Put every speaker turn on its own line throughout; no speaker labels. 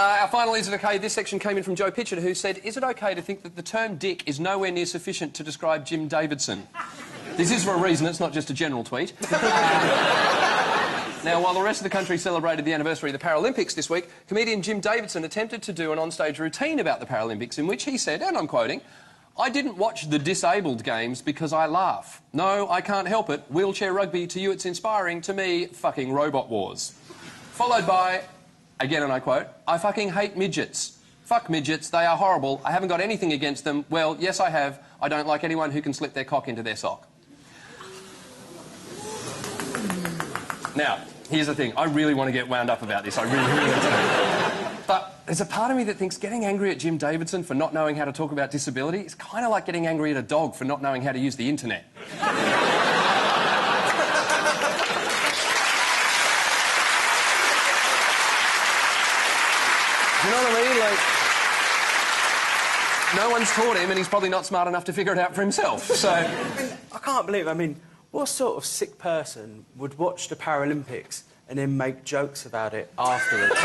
Our final Is It OK? This section came in from Joe Pitchett, who said, is it OK to think that the term dick is nowhere near sufficient to describe Jim Davidson? This is for a reason, it's not just a general tweet. Now, while the rest of the country celebrated the anniversary of the Paralympics this week, comedian Jim Davidson attempted to do an onstage routine about the Paralympics in which he said, and I'm quoting, "I didn't watch the disabled games because I laugh. No, I can't help it. Wheelchair rugby, to you it's inspiring, to me, fucking robot wars." Followed by, again and I quote, "I fucking hate midgets. Fuck midgets, they are horrible. I haven't got anything against them. Well, yes I have. I don't like anyone who can slip their cock into their sock." Now, here's the thing. I really want to get wound up about this. I really do. But there's a part of me that thinks getting angry at Jim Davidson for not knowing how to talk about disability is kind of like getting angry at a dog for not knowing how to use the internet. You know what I mean? Like, no one's taught him and he's probably not smart enough to figure it out for himself, so...
I can't believe, what sort of sick person would watch the Paralympics and then make jokes about it afterwards?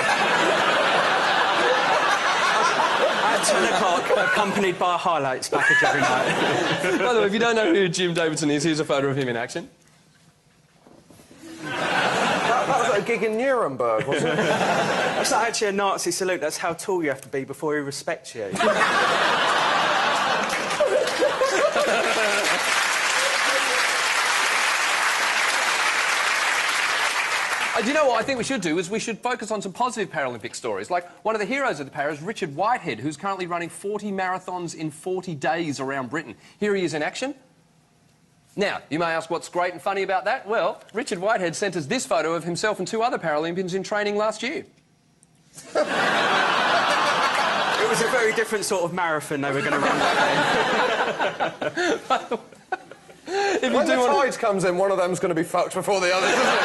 At 10 o'clock, accompanied by a highlights package every night.
By the way, if you don't know who Jim Davidson is, here's a photo of him in action.
That was at a gig in Nuremberg, wasn't it?
That's not actually a Nazi salute, that's how tall you have to be before he respects you.
Do you know what I think we should do is we should focus on some positive Paralympic stories. Like, one of the heroes of the Paras, Richard Whitehead, who's currently running 40 marathons in 40 days around Britain. Here he is in action. Now, you may ask what's great and funny about that? Well, Richard Whitehead sent us this photo of himself and 2 other Paralympians in training last year.
It was a very different sort of marathon they were going to run that day.
When the tide comes in, one of them's going to be fucked before the other, isn't it?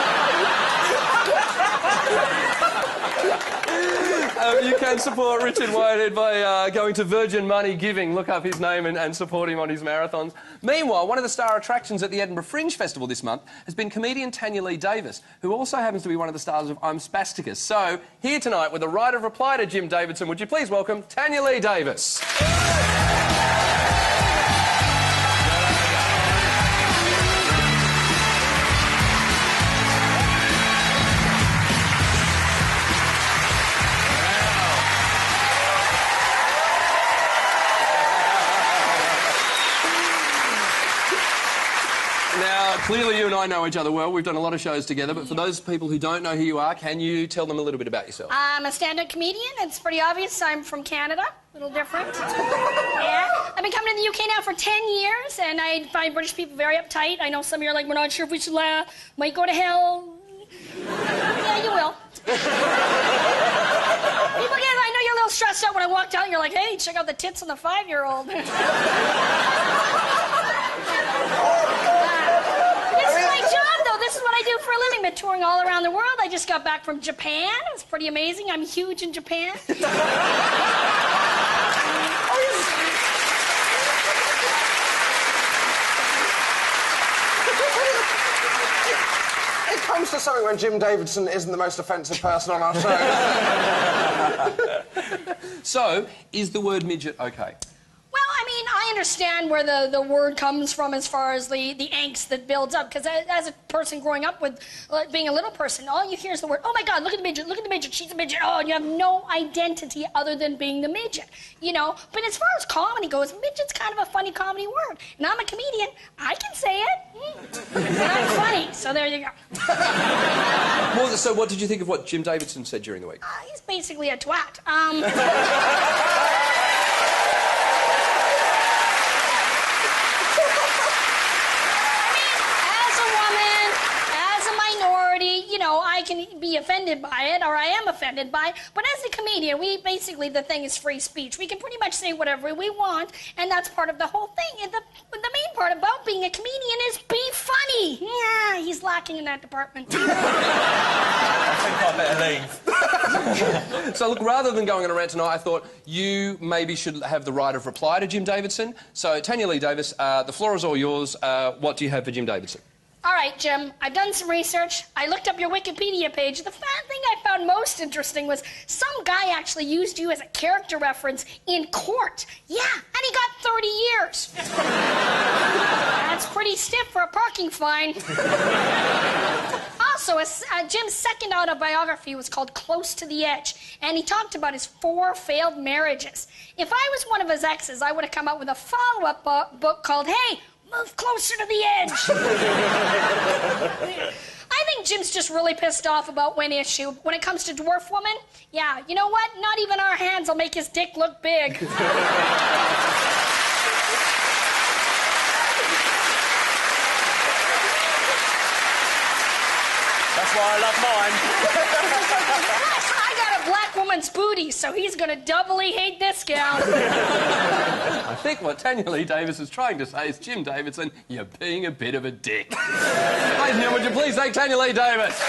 You can support Richard Whitehead by going to Virgin Money Giving. Look up his name and support him on his marathons. Meanwhile, one of the star attractions at the Edinburgh Fringe Festival this month has been comedian Tanya Lee Davis, who also happens to be one of the stars of I'm Spasticus. So, here tonight with the right of reply to Jim Davidson, would you please welcome Tanya Lee Davis. Clearly, you and I know each other well. We've done a lot of shows together, but for those people who don't know who you are, can you tell them a little bit about yourself?
I'm a stand-up comedian. It's pretty obvious. I'm from Canada. A little different. Yeah. I've been coming to the UK now for 10 years, and I find British people very uptight. I know some of you are like, we're not sure if we should laugh. Might go to hell. Yeah, you will. People, yeah, I know you're a little stressed out when I walked out. You're like, hey, check out the tits on the 5-year-old. This is what I do for a living. Been touring all around the world. I just got back from Japan. It was pretty amazing. I'm huge in Japan.
It comes to something when Jim Davidson isn't the most offensive person on our show.
So, is the word midget okay?
I understand where the word comes from as far as the angst that builds up, because as a person growing up with being a little person, all you hear is the word, oh my God, look at the midget, she's a midget, oh, and you have no identity other than being the midget, you know? But as far as comedy goes, midget's kind of a funny comedy word, and I'm a comedian, I can say it, and I'm funny, so there you go.
Well, so what did you think of what Jim Davidson said during the week?
He's basically a twat. You know, I can be offended by it, or I am offended by it, but as a comedian, the thing is free speech. We can pretty much say whatever we want, and that's part of the whole thing. And the main part about being a comedian is be funny. Yeah, he's lacking in that department.
I think I better leave.
So, look, rather than going on a rant tonight, I thought you maybe should have the right of reply to Jim Davidson. So, Tanya Lee Davis, the floor is all yours. What do you have for Jim Davidson?
All right, Jim, I've done some research. I looked up your Wikipedia page. The thing I found most interesting was some guy actually used you as a character reference in court. Yeah, and he got 30 years. That's pretty stiff for a parking fine. Also, Jim's second autobiography was called Close to the Edge, and he talked about his 4 failed marriages. If I was one of his exes, I would have come out with a follow-up book called, Hey, Move Closer to the Edge. I think Jim's just really pissed off about one issue. When it comes to Dwarf Woman, yeah, you know what? Not even our hands will make his dick look big.
That's why I love mine.
I got a black woman's booty, so he's gonna doubly hate this gown.
I think what Tanya Lee Davis is trying to say is, Jim Davidson, you're being a bit of a dick. Ladies and gentlemen, would you please thank Tanya Lee Davis?